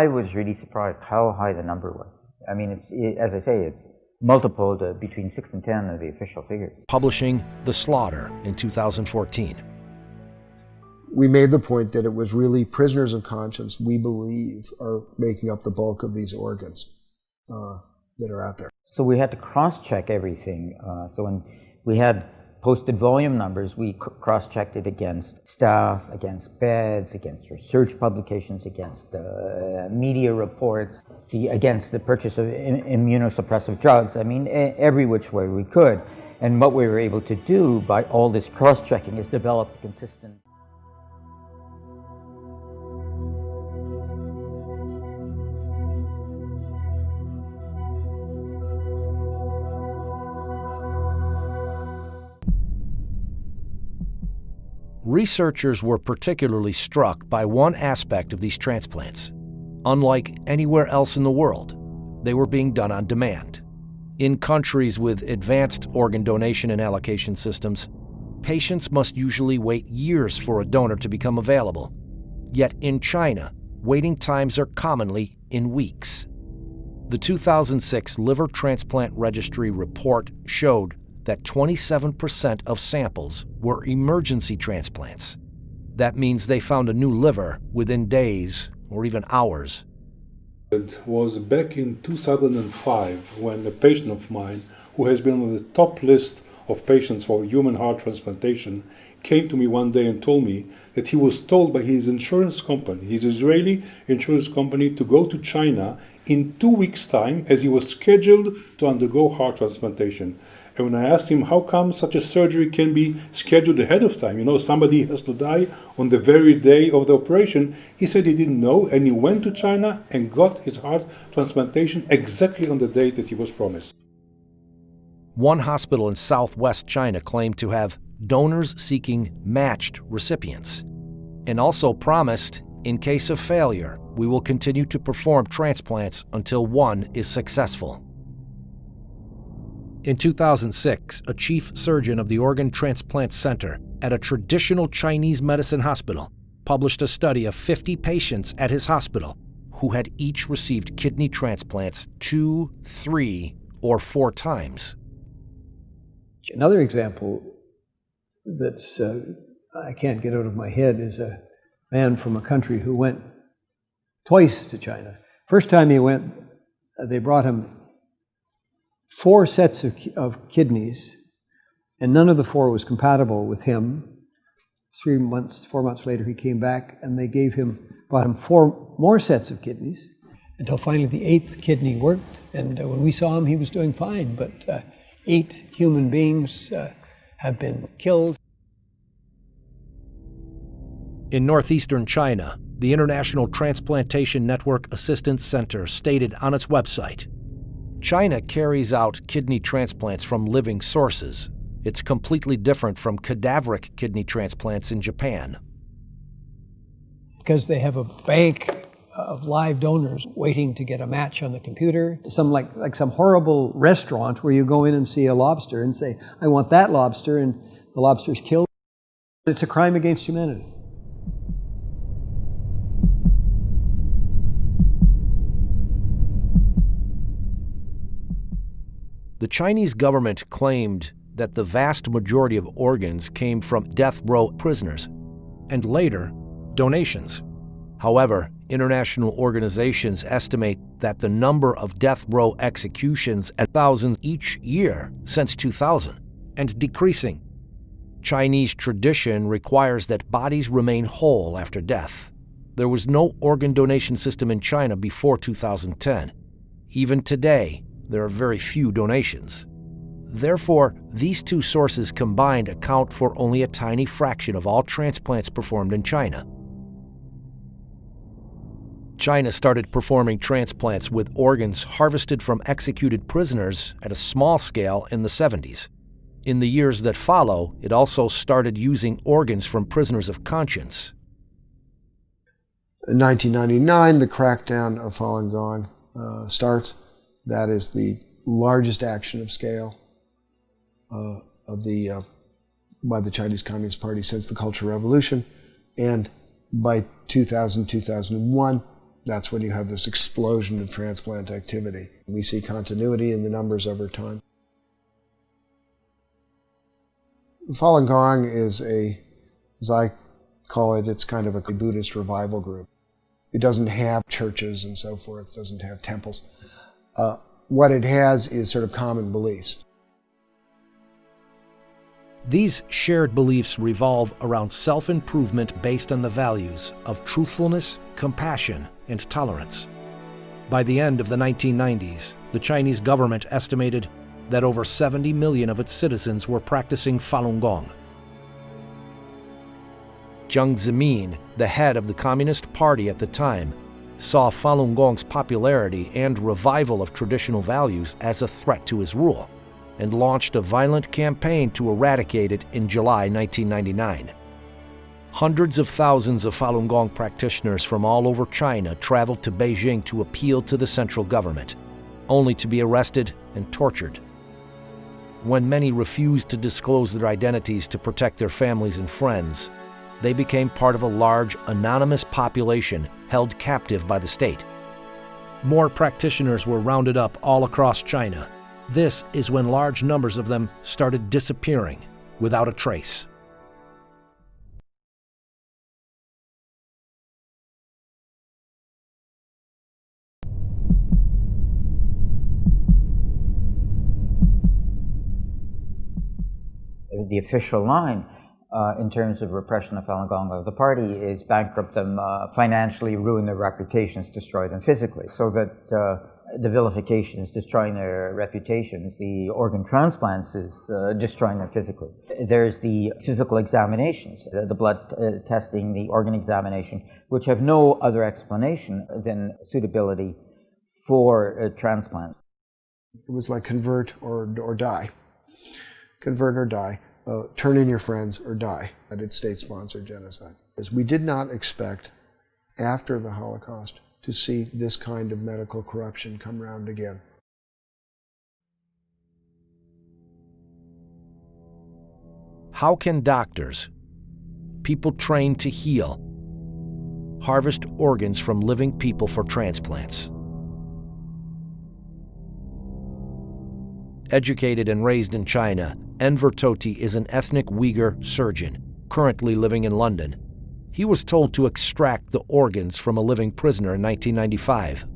I was really surprised how high the number was. I mean, as I say, it's multiple between 6 and 10 of the official figures. Publishing The Slaughter in 2014. We made the point that it was really prisoners of conscience, we believe, are making up the bulk of these organs that are out there. So we had to cross-check everything. So when we had posted volume numbers, we cross-checked it against staff, against beds, against research publications, against media reports, against the purchase of immunosuppressive drugs. I mean, every which way we could. And what we were able to do by all this cross-checking is develop a consistent. Researchers were particularly struck by one aspect of these transplants. Unlike anywhere else in the world, they were being done on demand. In countries with advanced organ donation and allocation systems, patients must usually wait years for a donor to become available. Yet in China, waiting times are commonly in weeks. The 2006 Liver Transplant Registry report showed that 27% of samples were emergency transplants. That means they found a new liver within days or even hours. It was back in 2005 when a patient of mine, who has been on the top list of patients for human heart transplantation, came to me one day and told me that he was told by his insurance company, his Israeli insurance company, to go to China in 2 weeks' time as he was scheduled to undergo heart transplantation. And when I asked him how come such a surgery can be scheduled ahead of time, somebody has to die on the very day of the operation, he said he didn't know, and he went to China and got his heart transplantation exactly on the date that he was promised. One hospital in southwest China claimed to have donors seeking matched recipients, and also promised, in case of failure, we will continue to perform transplants until one is successful. In 2006, a chief surgeon of the Organ Transplant Center at a traditional Chinese medicine hospital published a study of 50 patients at his hospital who had each received kidney transplants 2, 3, or 4 times. Another example that's I can't get out of my head is a man from a country who went twice to China. First time he went, they brought him 4 sets of kidneys, and none of the 4 was compatible with him. 4 months later, he came back, and they brought him 4 more sets of kidneys, until finally the 8th kidney worked. And when we saw him, he was doing fine, but 8 human beings have been killed. In northeastern China, the International Transplantation Network Assistance Center stated on its website, China carries out kidney transplants from living sources. It's completely different from cadaveric kidney transplants in Japan. Because they have a bank of live donors waiting to get a match on the computer. Like some horrible restaurant where you go in and see a lobster and say, I want that lobster, and the lobster's killed. It's a crime against humanity. The Chinese government claimed that the vast majority of organs came from death row prisoners, and later, donations. However, international organizations estimate that the number of death row executions at thousands each year since 2000, and decreasing. Chinese tradition requires that bodies remain whole after death. There was no organ donation system in China before 2010. Even today, there are very few donations. Therefore, these 2 sources combined account for only a tiny fraction of all transplants performed in China. China started performing transplants with organs harvested from executed prisoners at a small scale in the 70s. In the years that follow, it also started using organs from prisoners of conscience. In 1999, the crackdown of Falun Gong starts. That is the largest action of scale by the Chinese Communist Party since the Cultural Revolution. And by 2000, 2001, That's when you have this explosion of transplant activity. We see continuity in the numbers over time. Falun Gong is as I call it, it's kind of a Buddhist revival group. It doesn't have churches and so forth, doesn't have temples. What it has is sort of common beliefs. These shared beliefs revolve around self-improvement based on the values of truthfulness, compassion, and tolerance. By the end of the 1990s, the Chinese government estimated that over 70 million of its citizens were practicing Falun Gong. Jiang Zemin, the head of the Communist Party at the time, saw Falun Gong's popularity and revival of traditional values as a threat to his rule, and launched a violent campaign to eradicate it in July 1999. Hundreds of thousands of Falun Gong practitioners from all over China traveled to Beijing to appeal to the central government, only to be arrested and tortured. When many refused to disclose their identities to protect their families and friends, they became part of a large, anonymous population held captive by the state. More practitioners were rounded up all across China. This is when large numbers of them started disappearing without a trace. The official line in terms of repression of Falun Gong of the party is bankrupt them financially, ruin their reputations, destroy them physically. So that the vilification is destroying their reputations, the organ transplants is destroying them physically. There's the physical examinations, the blood testing, the organ examination, which have no other explanation than suitability for transplant. It was like convert or die. Convert or die. Turn in your friends or die. It's state-sponsored genocide. We did not expect, after the Holocaust, to see this kind of medical corruption come round again. How can doctors, people trained to heal, harvest organs from living people for transplants? Educated and raised in China, Enver Tohti is an ethnic Uyghur surgeon, currently living in London. He was told to extract the organs from a living prisoner in 1995.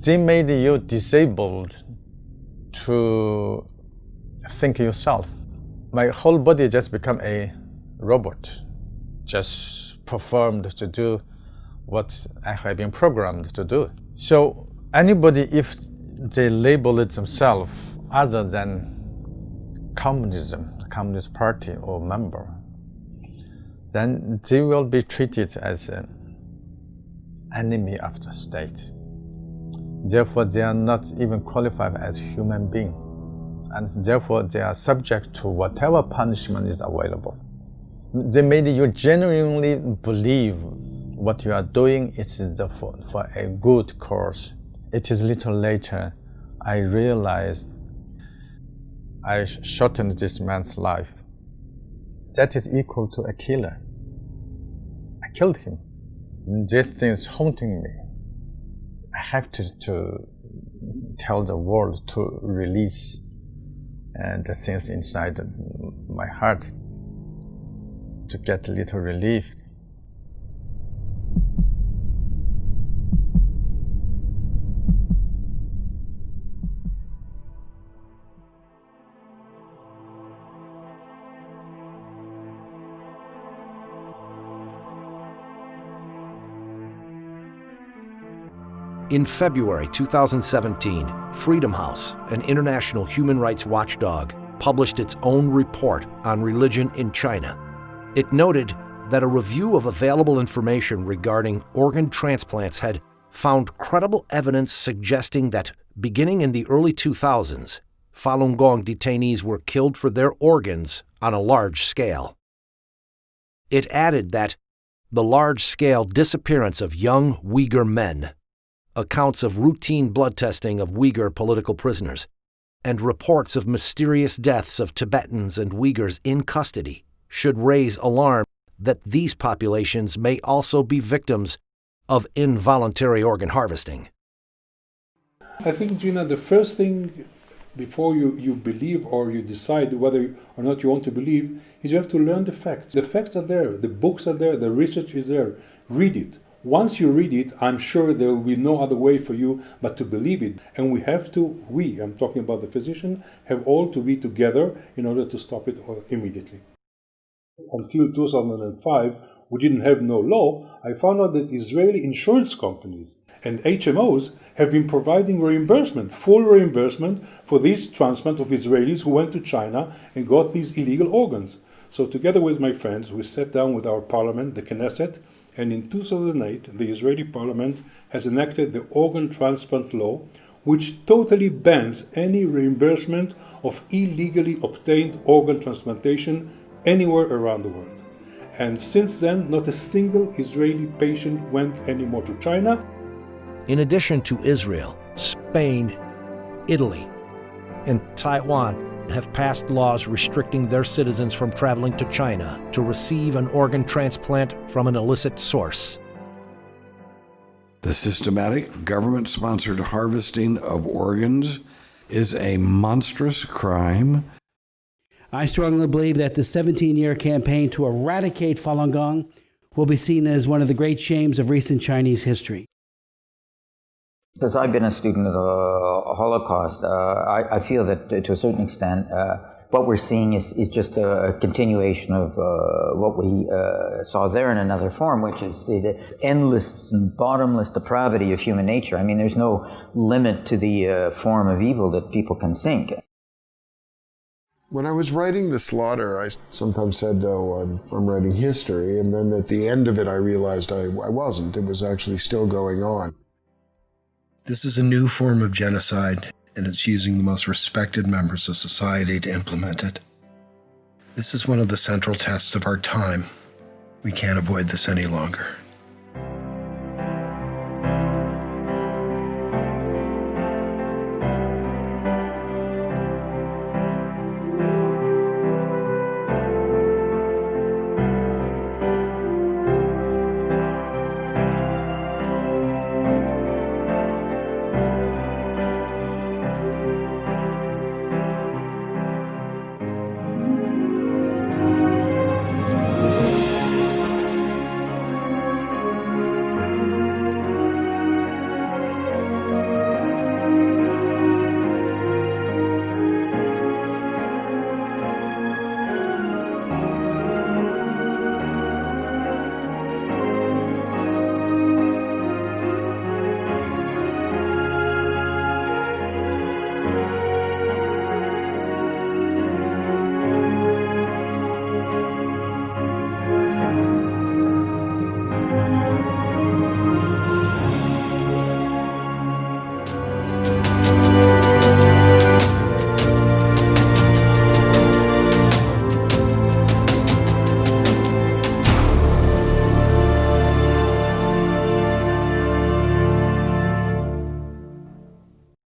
They made you disabled to think yourself. My whole body just become a robot, just performed to do what I have been programmed to do. So anybody, if they label it themselves other than communism, Communist Party or member, then they will be treated as an enemy of the state. Therefore, they are not even qualified as human beings, and therefore they are subject to whatever punishment is available. They made you genuinely believe what you are doing is for a good cause. It is little later I realized I shortened this man's life. That is equal to a killer. I killed him. This thing is haunting me. I have to tell the world to release the things inside my heart to get a little relief. In February 2017, Freedom House, an international human rights watchdog, published its own report on religion in China. It noted that a review of available information regarding organ transplants had found credible evidence suggesting that, beginning in the early 2000s, Falun Gong detainees were killed for their organs on a large scale. It added that the large-scale disappearance of young Uyghur men, accounts of routine blood testing of Uyghur political prisoners, and reports of mysterious deaths of Tibetans and Uyghurs in custody should raise alarm that these populations may also be victims of involuntary organ harvesting. I think, Gina, the first thing before you believe or you decide whether or not you want to believe is you have to learn the facts. The facts are there, the books are there, the research is there. Read it. Once you read it, I'm sure there will be no other way for you but to believe it. And we have to, I'm talking about the physician, have all to be together in order to stop it immediately. Until 2005, we didn't have no law. I found out that Israeli insurance companies and HMOs have been providing reimbursement, full reimbursement for these transplants of Israelis who went to China and got these illegal organs. So together with my friends, we sat down with our parliament, the Knesset, and in 2008, the Israeli parliament has enacted the organ transplant law, which totally bans any reimbursement of illegally obtained organ transplantation anywhere around the world. And since then, not a single Israeli patient went anymore to China. In addition to Israel, Spain, Italy, and Taiwan have passed laws restricting their citizens from traveling to China to receive an organ transplant from an illicit source. The systematic government-sponsored harvesting of organs is a monstrous crime. I strongly believe that the 17-year campaign to eradicate Falun Gong will be seen as one of the great shames of recent Chinese history. Since I've been a student of the Holocaust, I feel that to a certain extent, what we're seeing is just a continuation of what we saw there in another form, which is the endless and bottomless depravity of human nature. I mean, there's no limit to the form of evil that people can sink. When I was writing The Slaughter, I sometimes said, oh, I'm writing history, and then at the end of it I realized I wasn't. It was actually still going on. This is a new form of genocide, and it's using the most respected members of society to implement it. This is one of the central tests of our time. We can't avoid this any longer.